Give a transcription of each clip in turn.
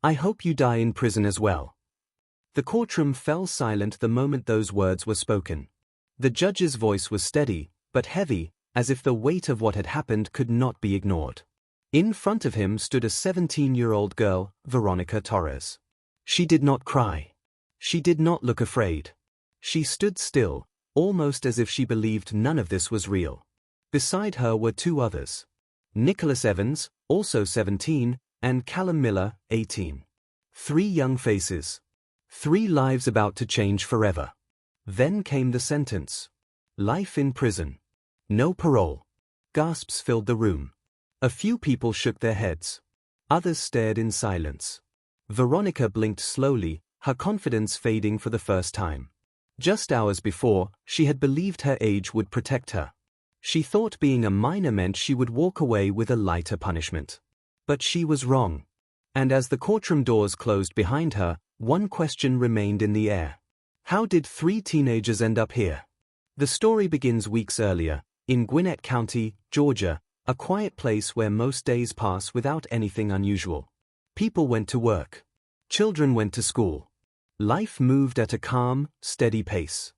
I hope you die in prison as well." The courtroom fell silent the moment those words were spoken. The judge's voice was steady, but heavy, as if the weight of what had happened could not be ignored. In front of him stood a 17-year-old girl, Veronica Torres. She did not cry. She did not look afraid. She stood still, almost as if she believed none of this was real. Beside her were two others. Nicholas Evans, also 17, and Callum Miller, 18. 3 young faces. 3 lives about to change forever. Then came the sentence. Life in prison. No parole. Gasps filled the room. A few people shook their heads. Others stared in silence. Veronica blinked slowly, her confidence fading for the first time. Just hours before, she had believed her age would protect her. She thought being a minor meant she would walk away with a lighter punishment. But she was wrong. And as the courtroom doors closed behind her, one question remained in the air. How did 3 teenagers end up here? The story begins weeks earlier, in Gwinnett County, Georgia, a quiet place where most days pass without anything unusual. People went to work. Children went to school. Life moved at a calm, steady pace.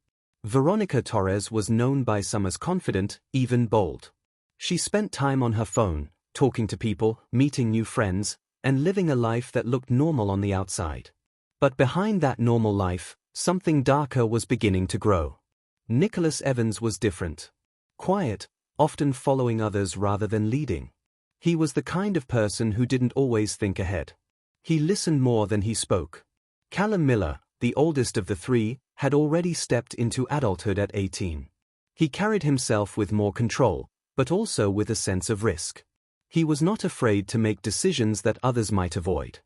Veronica Torres was known by some as confident, even bold. She spent time on her phone, talking to people, meeting new friends, and living a life that looked normal on the outside. But behind that normal life, something darker was beginning to grow. Nicholas Evans was different. Quiet, often following others rather than leading. He was the kind of person who didn't always think ahead. He listened more than he spoke. Callum Miller, the oldest of the 3, had already stepped into adulthood at 18. He carried himself with more control, but also with a sense of risk. He was not afraid to make decisions that others might avoid.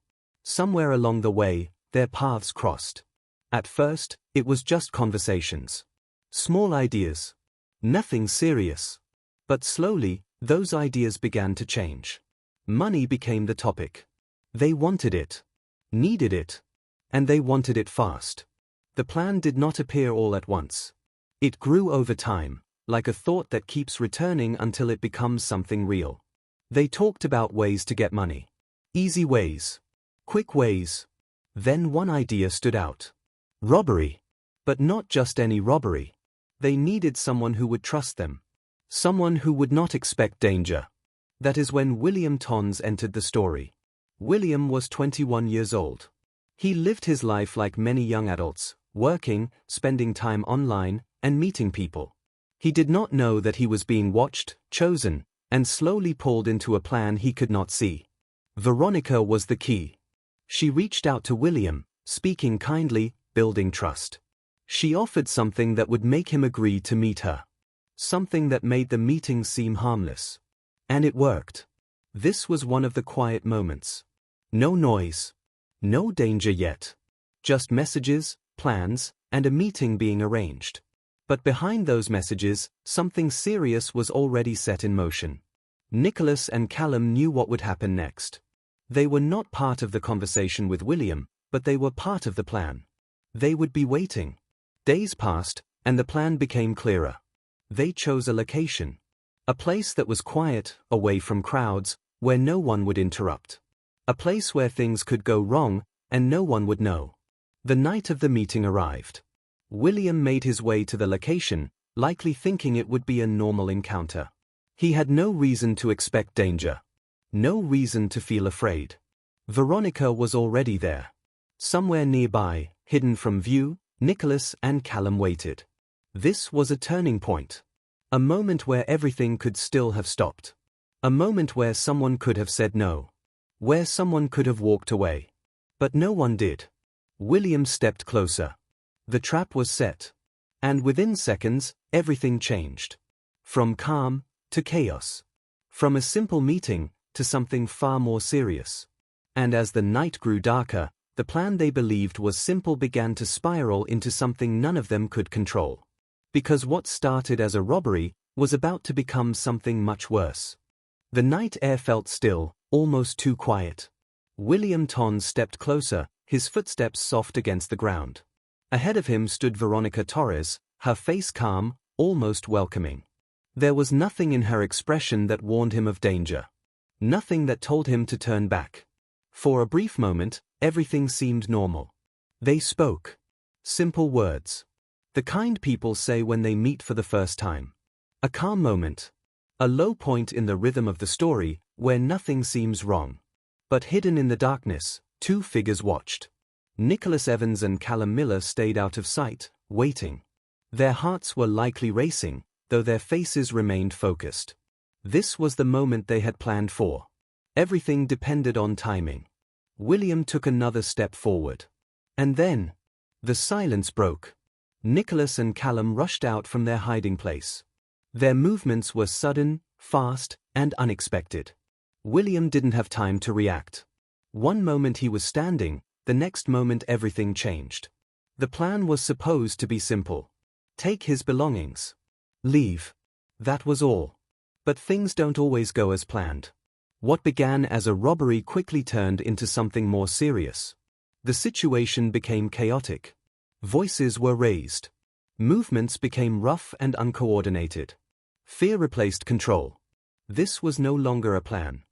Somewhere along the way, their paths crossed. At first, it was just conversations. Small ideas. Nothing serious. But slowly, those ideas began to change. Money became the topic. They wanted it. Needed it. And they wanted it fast. The plan did not appear all at once. It grew over time, like a thought that keeps returning until it becomes something real. They talked about ways to get money. Easy ways. Quick ways. Then one idea stood out. Robbery. But not just any robbery. They needed someone who would trust them. Someone who would not expect danger. That is when William Tons entered the story. William was 21 years old. He lived his life like many young adults, working, spending time online, and meeting people. He did not know that he was being watched, chosen, and slowly pulled into a plan he could not see. Veronica was the key. She reached out to William, speaking kindly, building trust. She offered something that would make him agree to meet her. Something that made the meeting seem harmless. And it worked. This was one of the quiet moments. No noise. No danger yet. Just messages, plans, and a meeting being arranged. But behind those messages, something serious was already set in motion. Nicholas and Callum knew what would happen next. They were not part of the conversation with William, but they were part of the plan. They would be waiting. Days passed, and the plan became clearer. They chose a location. A place that was quiet, away from crowds, where no one would interrupt. A place where things could go wrong, and no one would know. The night of the meeting arrived. William made his way to the location, likely thinking it would be a normal encounter. He had no reason to expect danger. No reason to feel afraid. Veronica was already there. Somewhere nearby, hidden from view, Nicholas and Callum waited. This was a turning point. A moment where everything could still have stopped. A moment where someone could have said no. Where someone could have walked away. But no one did. William stepped closer. The trap was set. And within seconds, everything changed. From calm to chaos. From a simple meeting to something far more serious. And as the night grew darker, the plan they believed was simple began to spiral into something none of them could control. Because what started as a robbery was about to become something much worse. The night air felt still, almost too quiet. William Tons stepped closer, his footsteps soft against the ground. Ahead of him stood Veronica Torres, her face calm, almost welcoming. There was nothing in her expression that warned him of danger. Nothing that told him to turn back. For a brief moment, everything seemed normal. They spoke. Simple words. The kind people say when they meet for the first time. A calm moment. A low point in the rhythm of the story, where nothing seems wrong. But hidden in the darkness, two figures watched. Nicholas Evans and Callum Miller stayed out of sight, waiting. Their hearts were likely racing, though their faces remained focused. This was the moment they had planned for. Everything depended on timing. William took another step forward. And then, the silence broke. Nicholas and Callum rushed out from their hiding place. Their movements were sudden, fast, and unexpected. William didn't have time to react. One moment he was standing, the next moment everything changed. The plan was supposed to be simple. Take his belongings. Leave. That was all. But things don't always go as planned. What began as a robbery quickly turned into something more serious. The situation became chaotic. Voices were raised. Movements became rough and uncoordinated. Fear replaced control. This was no longer a plan.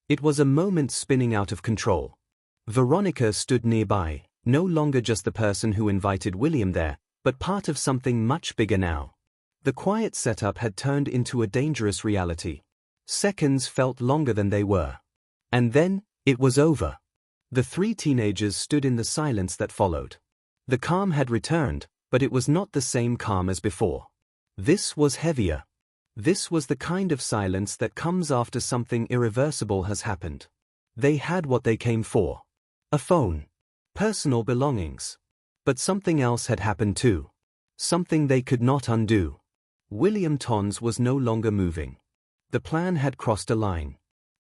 It was a moment spinning out of control. Veronica stood nearby, no longer just the person who invited William there, but part of something much bigger now. The quiet setup had turned into a dangerous reality. Seconds felt longer than they were. And then, it was over. The three teenagers stood in the silence that followed. The calm had returned, but it was not the same calm as before. This was heavier. This was the kind of silence that comes after something irreversible has happened. They had what they came for. A phone. Personal belongings. But something else had happened too. Something they could not undo. William Tons was no longer moving. The plan had crossed a line.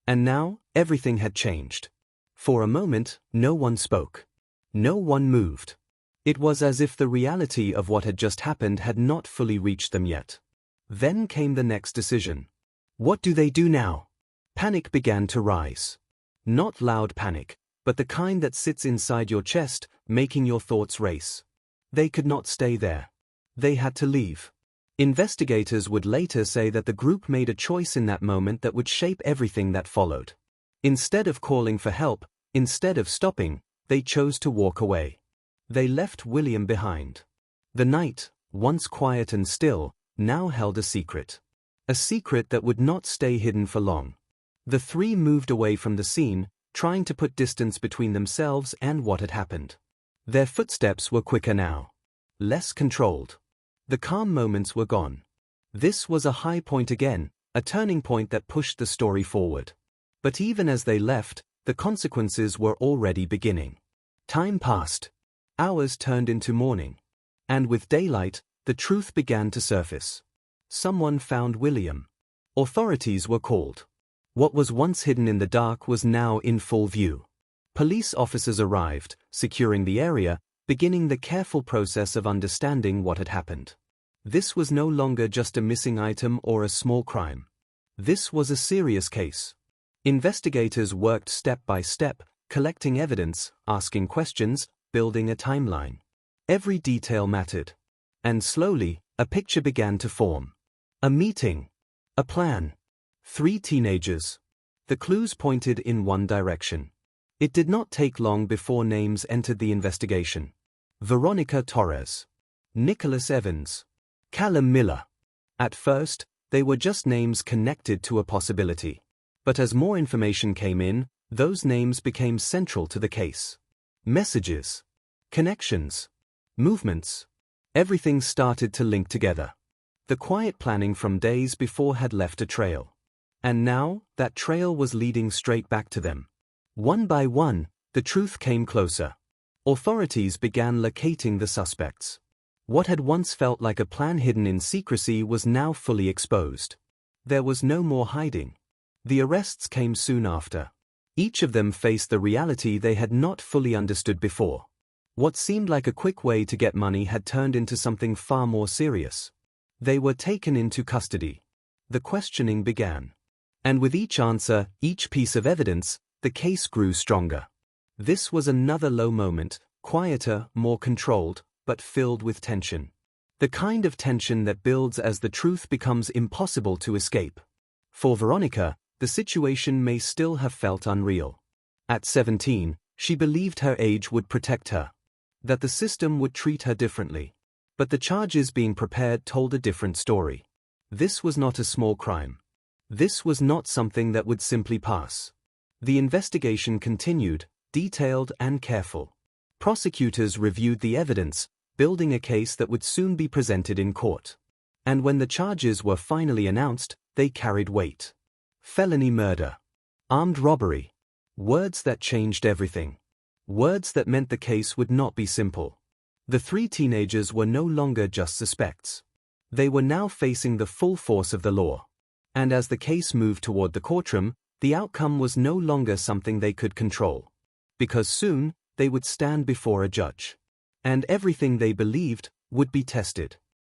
And now, everything had changed. For a moment, no one spoke. No one moved. It was as if the reality of what had just happened had not fully reached them yet. Then came the next decision. What do they do now? Panic began to rise. Not loud panic, but the kind that sits inside your chest, making your thoughts race. They could not stay there. They had to leave. Investigators would later say that the group made a choice in that moment that would shape everything that followed. Instead of calling for help, instead of stopping, they chose to walk away. They left William behind. The night, once quiet and still, now held a secret. A secret that would not stay hidden for long. The three moved away from the scene, trying to put distance between themselves and what had happened. Their footsteps were quicker now. Less controlled. The calm moments were gone. This was a high point again, a turning point that pushed the story forward. But even as they left, the consequences were already beginning. Time passed. Hours turned into morning. And with daylight, the truth began to surface. Someone found William. Authorities were called. What was once hidden in the dark was now in full view. Police officers arrived, securing the area, beginning the careful process of understanding what had happened. This was no longer just a missing item or a small crime. This was a serious case. Investigators worked step by step, collecting evidence, asking questions, building a timeline. Every detail mattered. And slowly, a picture began to form. A meeting. A plan. 3 teenagers. The clues pointed in one direction. It did not take long before names entered the investigation. Veronica Torres. Nicholas Evans. Callum Miller. At first, they were just names connected to a possibility. But as more information came in, those names became central to the case. Messages. Connections. Movements. Everything started to link together. The quiet planning from days before had left a trail. And now, that trail was leading straight back to them. One by one, the truth came closer. Authorities began locating the suspects. What had once felt like a plan hidden in secrecy was now fully exposed. There was no more hiding. The arrests came soon after. Each of them faced the reality they had not fully understood before. What seemed like a quick way to get money had turned into something far more serious. They were taken into custody. The questioning began. And with each answer, each piece of evidence, the case grew stronger. This was another low moment, quieter, more controlled, but filled with tension. The kind of tension that builds as the truth becomes impossible to escape. For Veronica, the situation may still have felt unreal. At 17, she believed her age would protect her, that the system would treat her differently. But the charges being prepared told a different story. This was not a small crime. This was not something that would simply pass. The investigation continued, detailed and careful. Prosecutors reviewed the evidence, building a case that would soon be presented in court. And when the charges were finally announced, they carried weight. Felony murder. Armed robbery. Words that changed everything. Words that meant the case would not be simple. The three teenagers were no longer just suspects. They were now facing the full force of the law. And as the case moved toward the courtroom, the outcome was no longer something they could control. Because soon, they would stand before a judge. And everything they believed would be tested.